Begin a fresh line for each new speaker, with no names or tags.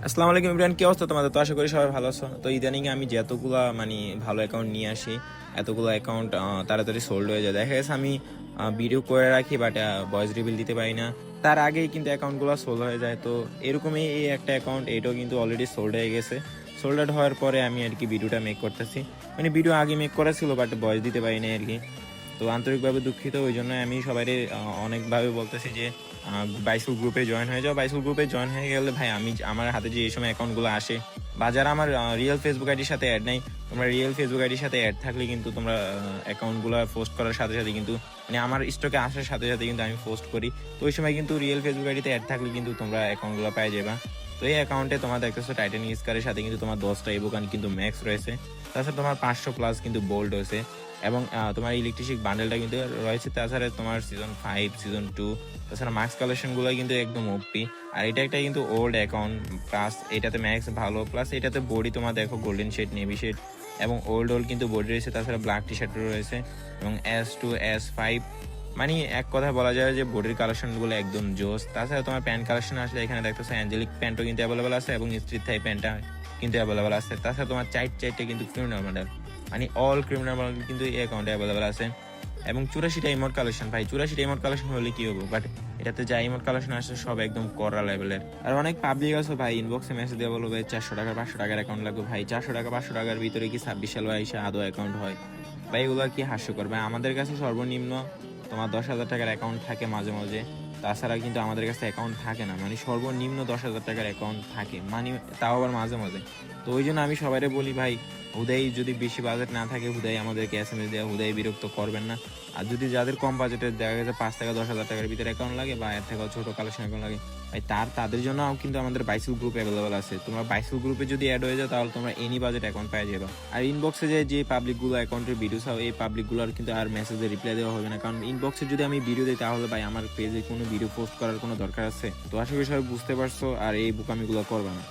আসসালামু আলাইকুম ইমরান, কি অবস্থা তোমাদের? তো আশা করি সবাই ভালো আছো। তো ইদানিং আমি যতগুলা ভালো অ্যাকাউন্ট নিয়ে আসি, এতগুলো অ্যাকাউন্ট তাড়াতাড়ি সোল্ড হয়ে যায়। দেখা গেছে আমি ভিডিও করে রাখি, বাট ভয়েস রিভিল দিতে পারি না, তার আগেই কিন্তু অ্যাকাউন্টগুলো সোল্ড হয়ে যায়। তো এরকমই এই একটা অ্যাকাউন্ট, এটাও কিন্তু অলরেডি সোল্ড হয়ে গেছে। সোল্ড আউট হওয়ার পরে আমি আর কি ভিডিওটা মেক করতেছি, ভিডিও আগে মেক করা ছিল, বাট ভয়েস দিতে পারি না আর কি। তো আন্তরিকভাবে দুঃখিত, ওই জন্য আমি সবাই অনেকভাবে বলতেছি যে বাইসুল গ্রুপে জয়েন হয়ে যাও। বাইসুল গ্রুপে জয়েন হয়ে গেলে ভাই আমার হাতে যে এই সময় অ্যাকাউন্টগুলো আসে, বা যারা আমার রিয়েল ফেসবুক আইডির সাথে অ্যাড নাই, তোমরা রিয়েল ফেসবুক আইডির সাথে অ্যাড থাকলে কিন্তু তোমরা অ্যাকাউন্টগুলো পোস্ট করার সাথে সাথে কিন্তু আমার স্টকে আসার সাথে সাথে কিন্তু আমি পোস্ট করি। তো ওই সময় কিন্তু রিয়েল ফেসবুক আইডিতে অ্যাড থাকলে কিন্তু তোমরা অ্যাকাউন্টগুলো পেয়ে যাবা। তো এই অ্যাকাউন্টে তোমার দেখতেছো টাইটানিক স্কারের সাথে কিন্তু তোমার 10টা ইবোকান কিন্তু ম্যাক্স রয়েছে। তাছাড়া তোমার 500+ কিন্তু বোল্ড হয়েছে, এবং তোমার ইলেকট্রিক বান্ডেলটা কিন্তু রয়েছে। তাছাড়া তোমার সিজন 5, সিজন 2, তাছাড়া মার্কস কালেকশনগুলো কিন্তু একদম ওপি। আর এটা একটা কিন্তু ওল্ড অ্যাকাউন্ট, প্লাস এটাতে ম্যাক্স ভালো, প্লাস এটাতে বডি তোমার দেখো গোল্ডেন শেড, নেভি শেড, এবং ওল্ড কিন্তু বডি রয়েছে। তাছাড়া ব্ল্যাক টি শার্টও রয়েছে, এবং S2 S5, এক কথা বলা যায় যে বডির কালেকশনগুলো একদম জোস। তাছাড়া তোমার প্যান্ট কালেকশন আসলে এখানে দেখতেছো অ্যাঞ্জেলিক প্যান্টও কিন্তু অ্যাভেলেবল আছে, এবং স্ট্রিট থাই প্যান্টটা কিন্তু অ্যাভেলেবল আছে। তাছাড়া তোমার চারটে কিন্তু criminal model, all criminal model কিন্তু এই অ্যাকাউন্টে অ্যাভেলেবল আছে। এবং 84টা ইমোট কালেকশন, ভাই 84টা ইমোট কালেকশন হলে কি হবো, বাট এটাতে যা ইমোট কালেকশন আসছে সব একদম কড়া লেভেলের। আর অনেক পাবলিক আছে ভাই, ইনবক্সে মেসেজ দিয়ে বলবো ভাই 400 টাকা 500 টাকার অ্যাকাউন্ট লাগবে। ভাই 400 টাকা 500 টাকার ভিতরে কি 26 সাল এসে আদৌ অ্যাকাউন্ট হয়? ভাই এগুলো কি হাস্যকর ভাই। আমাদের কাছে সর্বনিম্ন তোমার 10,000 টাকার অ্যাকাউন্ট থাকে মাঝে মাঝে, তাছাড়া কিন্তু আমাদের কাছে অ্যাকাউন্ট থাকে না। সর্বনিম্ন 10,000 টাকার অ্যাকাউন্ট থাকে, তাও আবার মাঝে মাঝে। তো ওই জন্য আমি সবাইরে বলি ভাই, হুদাই যদি বেশি বাজেট না থাকে, হুদাই আমাদেরকে SMS দেওয়া, হুদাই বিরক্ত করবেন না। আর যদি যাদের কম বাজেটের দেখা গেছে 5 থেকে 10,000 টাকার ভিতরে অ্যাকাউন্ট লাগে, বা এর থেকেও ছোট কালেকশন অ্যাকাউন্ট লাগে, ভাই তাদের জন্য কিন্তু আমাদের বাইসেল গ্রুপ অ্যাভেলেবল আছে। তোমরা বাইসেল গ্রুপে যদি অ্যাড হয়ে যাও, তাহলে তোমরা এনি বাজেট অ্যাকাউন্ট পেয়ে যাবে। আর ইনবক্সে যে পাবলিকগুলো অ্যাকাউন্টের ভিডিও চাও, এই পাবলিকগুলোর কিন্তু আর মেসেজে রিপ্লাই দেওয়া হবে না, কারণ ইনবক্সে যদি আমি ভিডিও দিই, তাহলে ভাই আমার পেজে কোনো ভিডিও পোস্ট করার কোনো দরকার আছে? তো আশা করি সবাই বুঝতে পারছো, আর এই বোকামিগুলো করবে না।